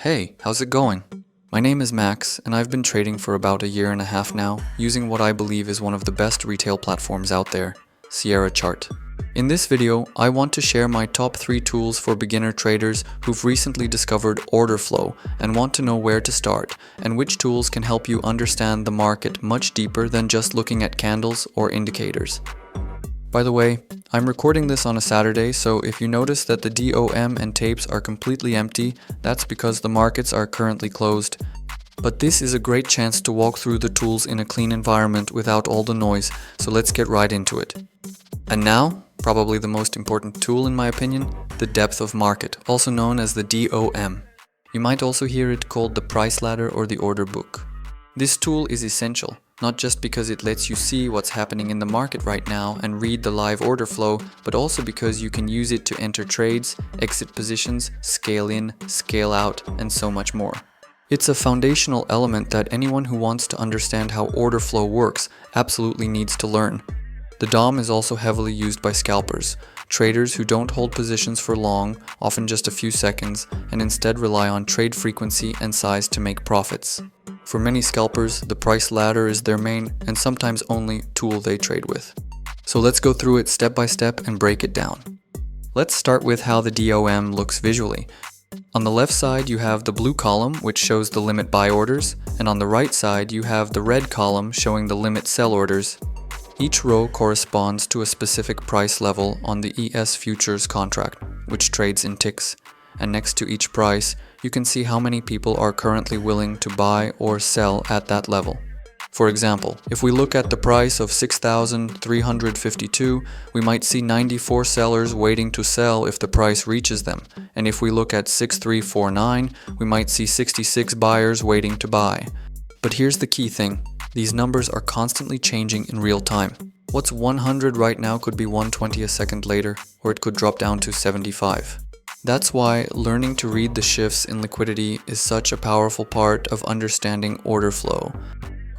Hey, how's it going? My name is Max, and I've been trading for about a year and a half now, using what I believe is one of the best retail platforms out there, Sierra Chart. In this video, I want to share my top 3 tools for beginner traders who've recently discovered order flow and want to know where to start, and which tools can help you understand the market much deeper than just looking at candles or indicators. By the way, I'm recording this on a Saturday, so if you notice that the DOM and tapes are completely empty, that's because the markets are currently closed. But this is a great chance to walk through the tools in a clean environment without all the noise, so let's get right into it. And now, probably the most important tool in my opinion, the depth of market, also known as the DOM. You might also hear it called the price ladder or the order book. This tool is essential, not just because it lets you see what's happening in the market right now and read the live order flow, but also because you can use it to enter trades, exit positions, scale in, scale out, and so much more. It's a foundational element that anyone who wants to understand how order flow works absolutely needs to learn. The DOM is also heavily used by scalpers, traders who don't hold positions for long, often just a few seconds, and instead rely on trade frequency and size to make profits. For many scalpers, the price ladder is their main and sometimes only tool they trade with. So let's go through it step by step and break it down. Let's start with how the DOM looks visually. On the left side you have the blue column, which shows the limit buy orders, and on the right side you have the red column showing the limit sell orders. Each row corresponds to a specific price level on the ES futures contract, which trades in ticks, and next to each price you can see how many people are currently willing to buy or sell at that level. For example, if we look at the price of 6,352, we might see 94 sellers waiting to sell if the price reaches them, and if we look at 6,349, we might see 66 buyers waiting to buy. But here's the key thing. These numbers are constantly changing in real time. What's 100 right now could be 120 a second later, or it could drop down to 75. That's why learning to read the shifts in liquidity is such a powerful part of understanding order flow.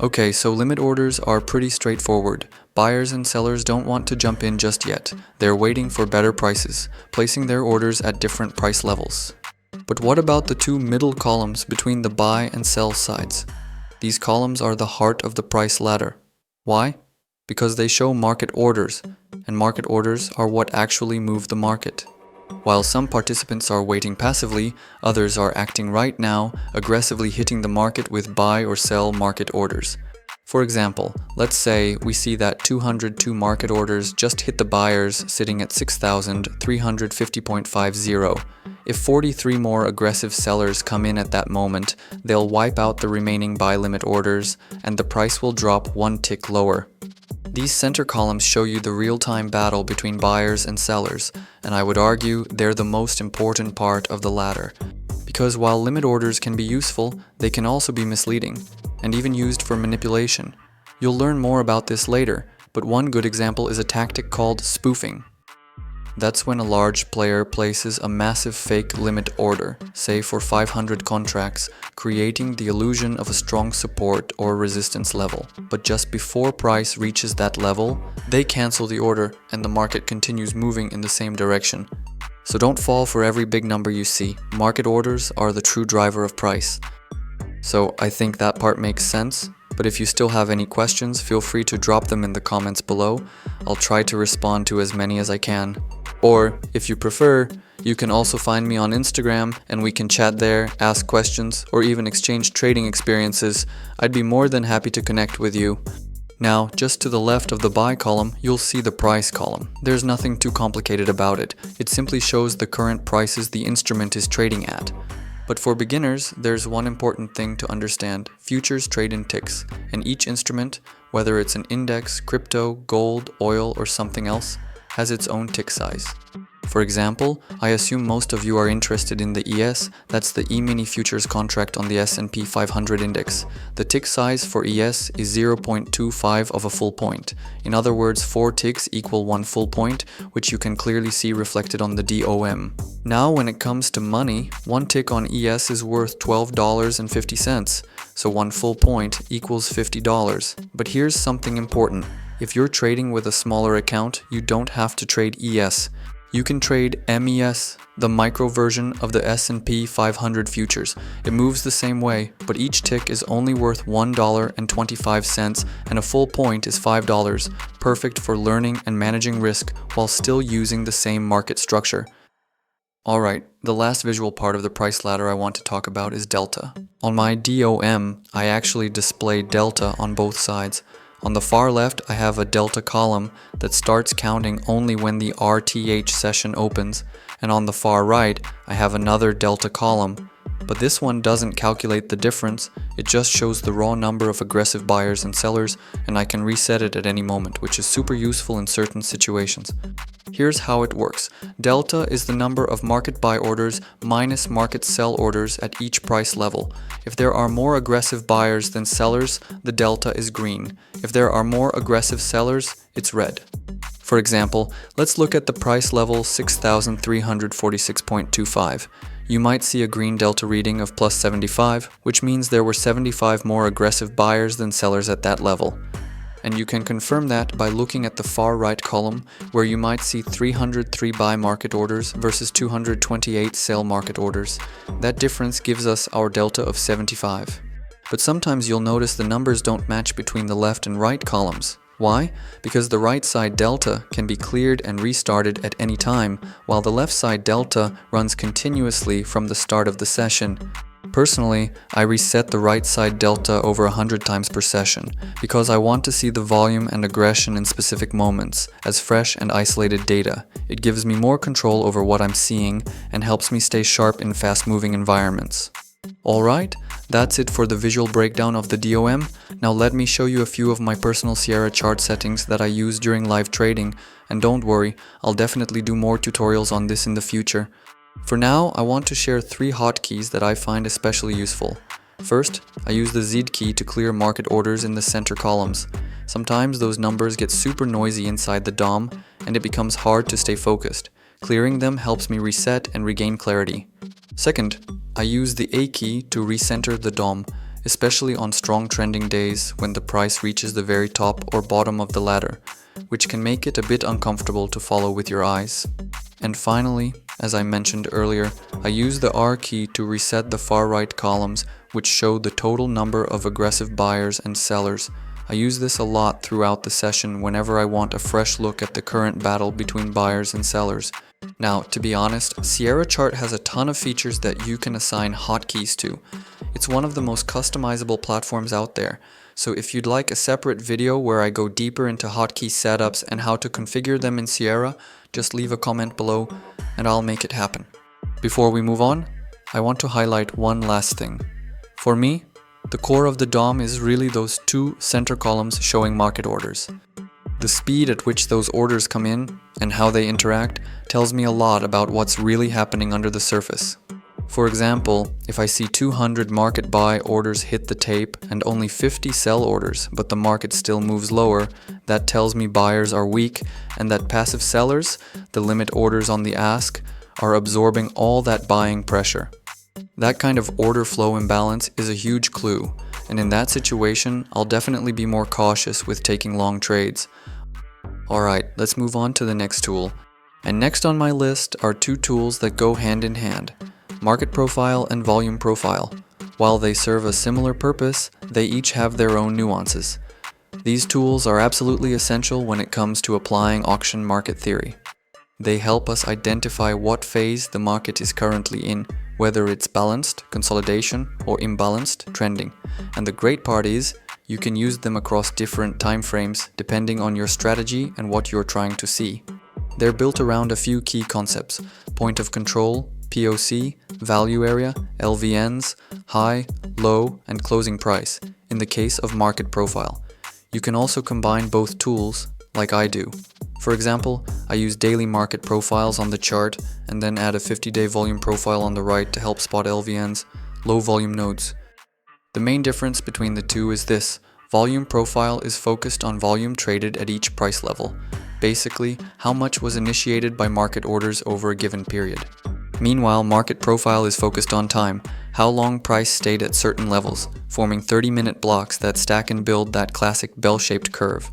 Okay, so limit orders are pretty straightforward. Buyers and sellers don't want to jump in just yet. They're waiting for better prices, placing their orders at different price levels. But what about the two middle columns between the buy and sell sides? These columns are the heart of the price ladder. Why? Because they show market orders, and market orders are what actually move the market. While some participants are waiting passively, others are acting right now, aggressively hitting the market with buy or sell market orders. For example, let's say we see that 202 market orders just hit the buyers sitting at 6,350.50. If 43 more aggressive sellers come in at that moment, they'll wipe out the remaining buy limit orders, and the price will drop one tick lower. These center columns show you the real-time battle between buyers and sellers, and I would argue they're the most important part of the ladder. Because while limit orders can be useful, they can also be misleading, and even used for manipulation. You'll learn more about this later, but one good example is a tactic called spoofing. That's when a large player places a massive fake limit order, say for 500 contracts, creating the illusion of a strong support or resistance level. But just before price reaches that level, they cancel the order and the market continues moving in the same direction. So don't fall for every big number you see. Market orders are the true driver of price. So I think that part makes sense. But if you still have any questions, feel free to drop them in the comments below. I'll try to respond to as many as I can. Or, if you prefer, you can also find me on Instagram and we can chat there, ask questions, or even exchange trading experiences. I'd be more than happy to connect with you. Now, just to the left of the buy column, you'll see the price column. There's nothing too complicated about it. It simply shows the current prices the instrument is trading at. But for beginners, there's one important thing to understand. Futures trade in ticks, and each instrument, whether it's an index, crypto, gold, oil, or something else, has its own tick size. For example, I assume most of you are interested in the ES, that's the E-mini futures contract on the S&P 500 index. The tick size for ES is 0.25 of a full point. In other words, 4 ticks equal 1 full point, which you can clearly see reflected on the DOM. Now when it comes to money, 1 tick on ES is worth $12.50, so 1 full point equals $50. But here's something important. If you're trading with a smaller account, you don't have to trade ES. You can trade MES, the micro version of the S&P 500 futures. It moves the same way, but each tick is only worth $1.25 and a full point is $5, perfect for learning and managing risk while still using the same market structure. Alright, the last visual part of the price ladder I want to talk about is delta. On my DOM, I actually display delta on both sides. On the far left, I have a delta column that starts counting only when the RTH session opens, and on the far right, I have another delta column. But this one doesn't calculate the difference, it just shows the raw number of aggressive buyers and sellers, and I can reset it at any moment, which is super useful in certain situations. Here's how it works. Delta is the number of market buy orders minus market sell orders at each price level. If there are more aggressive buyers than sellers, the delta is green. If there are more aggressive sellers, it's red. For example, let's look at the price level 6,346.25. You might see a green delta reading of plus 75, which means there were 75 more aggressive buyers than sellers at that level. And you can confirm that by looking at the far right column, where you might see 303 buy market orders versus 228 sell market orders. That difference gives us our delta of 75. But sometimes you'll notice the numbers don't match between the left and right columns. Why? Because the right side delta can be cleared and restarted at any time, while the left side delta runs continuously from the start of the session. Personally, I reset the right side delta over 100 times per session, because I want to see the volume and aggression in specific moments, as fresh and isolated data. It gives me more control over what I'm seeing and helps me stay sharp in fast-moving environments. Alright, that's it for the visual breakdown of the DOM. Now let me show you a few of my personal Sierra chart settings that I use during live trading, and don't worry, I'll definitely do more tutorials on this in the future. For now, I want to share 3 hotkeys that I find especially useful. First, I use the Z key to clear market orders in the center columns. Sometimes those numbers get super noisy inside the DOM, and it becomes hard to stay focused. Clearing them helps me reset and regain clarity. Second, I use the A key to recenter the DOM, especially on strong trending days when the price reaches the very top or bottom of the ladder, which can make it a bit uncomfortable to follow with your eyes. And finally, as I mentioned earlier, I use the R key to reset the far right columns, which show the total number of aggressive buyers and sellers. I use this a lot throughout the session whenever I want a fresh look at the current battle between buyers and sellers. Now, to be honest, Sierra Chart has a ton of features that you can assign hotkeys to. It's one of the most customizable platforms out there. So if you'd like a separate video where I go deeper into hotkey setups and how to configure them in Sierra, just leave a comment below and I'll make it happen. Before we move on, I want to highlight one last thing. For me, the core of the DOM is really those 2 center columns showing market orders. The speed at which those orders come in and how they interact tells me a lot about what's really happening under the surface. For example, if I see 200 market buy orders hit the tape and only 50 sell orders, but the market still moves lower, that tells me buyers are weak and that passive sellers, the limit orders on the ask, are absorbing all that buying pressure. That kind of order flow imbalance is a huge clue, and in that situation, I'll definitely be more cautious with taking long trades. Alright, let's move on to the next tool. And next on my list are 2 tools that go hand in hand. Market Profile and Volume Profile. While they serve a similar purpose, they each have their own nuances. These tools are absolutely essential when it comes to applying auction market theory. They help us identify what phase the market is currently in, whether it's balanced, consolidation, or imbalanced, trending. And the great part is, you can use them across different time frames depending on your strategy and what you're trying to see. They're built around a few key concepts: point of control, POC, value area, LVNs, high, low, and closing price, in the case of market profile. You can also combine both tools, like I do. For example, I use daily market profiles on the chart and then add a 50-day volume profile on the right to help spot LVNs, low volume nodes. The main difference between the two is this: volume profile is focused on volume traded at each price level, basically how much was initiated by market orders over a given period. Meanwhile, market profile is focused on time, how long price stayed at certain levels, forming 30-minute blocks that stack and build that classic bell-shaped curve.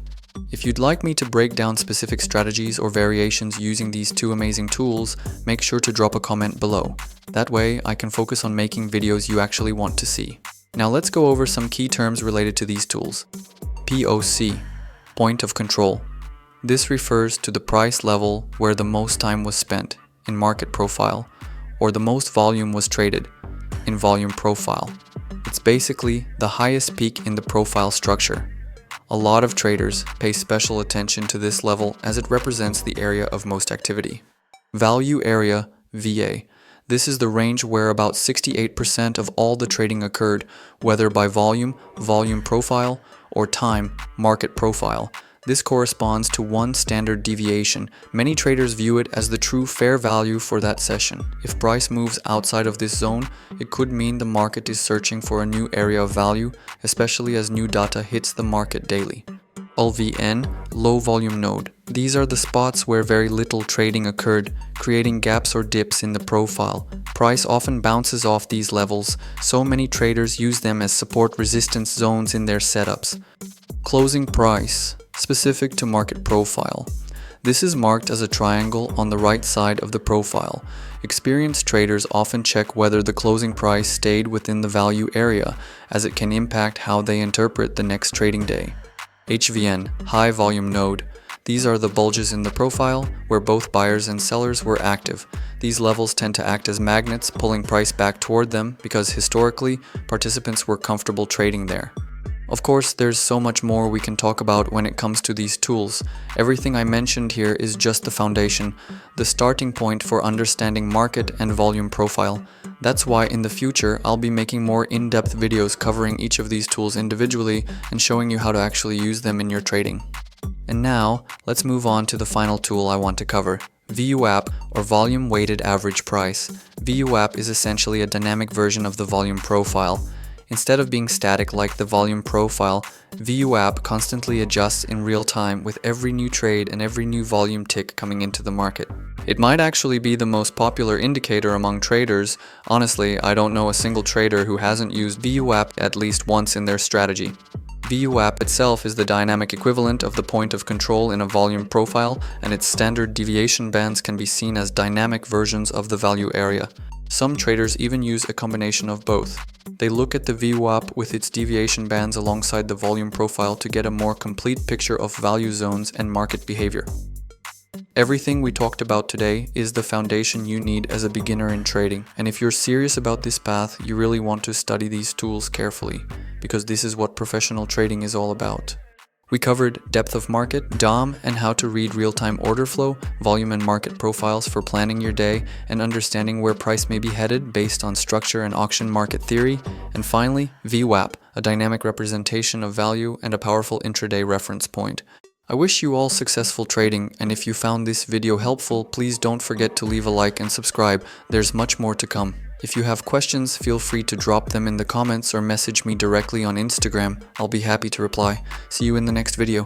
If you'd like me to break down specific strategies or variations using these two amazing tools, make sure to drop a comment below. That way, I can focus on making videos you actually want to see. Now let's go over some key terms related to these tools. POC, point of control. This refers to the price level where the most time was spent, in market profile, or the most volume was traded, in volume profile. It's basically the highest peak in the profile structure. A lot of traders pay special attention to this level as it represents the area of most activity. Value area, VA. This is the range where about 68% of all the trading occurred, whether by volume, volume profile, or time, market profile. This corresponds to one standard deviation. Many traders view it as the true fair value for that session. If price moves outside of this zone, it could mean the market is searching for a new area of value, especially as new data hits the market daily. LVN, low volume node. These are the spots where very little trading occurred, creating gaps or dips in the profile. Price often bounces off these levels, so many traders use them as support resistance zones in their setups. Closing price, specific to market profile. This is marked as a triangle on the right side of the profile. Experienced traders often check whether the closing price stayed within the value area, as it can impact how they interpret the next trading day. HVN, high volume node. These are the bulges in the profile where both buyers and sellers were active. These levels tend to act as magnets, pulling price back toward them because historically, participants were comfortable trading there. Of course, there's so much more we can talk about when it comes to these tools. Everything I mentioned here is just the foundation, the starting point for understanding market and volume profile. That's why in the future, I'll be making more in-depth videos covering each of these tools individually and showing you how to actually use them in your trading. And now, let's move on to the final tool I want to cover, VWAP, or Volume Weighted Average Price. VWAP is essentially a dynamic version of the volume profile. Instead of being static like the volume profile, VWAP constantly adjusts in real time with every new trade and every new volume tick coming into the market. It might actually be the most popular indicator among traders. Honestly, I don't know a single trader who hasn't used VWAP at least once in their strategy. VWAP itself is the dynamic equivalent of the point of control in a volume profile, and its standard deviation bands can be seen as dynamic versions of the value area. Some traders even use a combination of both. They look at the VWAP with its deviation bands alongside the volume profile to get a more complete picture of value zones and market behavior. Everything we talked about today is the foundation you need as a beginner in trading, and if you're serious about this path, you really want to study these tools carefully, because this is what professional trading is all about. We covered depth of market, DOM, and how to read real-time order flow, volume and market profiles for planning your day, and understanding where price may be headed based on structure and auction market theory, and finally, VWAP, a dynamic representation of value and a powerful intraday reference point. I wish you all successful trading, and if you found this video helpful, please don't forget to leave a like and subscribe. There's much more to come. If you have questions, feel free to drop them in the comments or message me directly on Instagram. I'll be happy to reply. See you in the next video.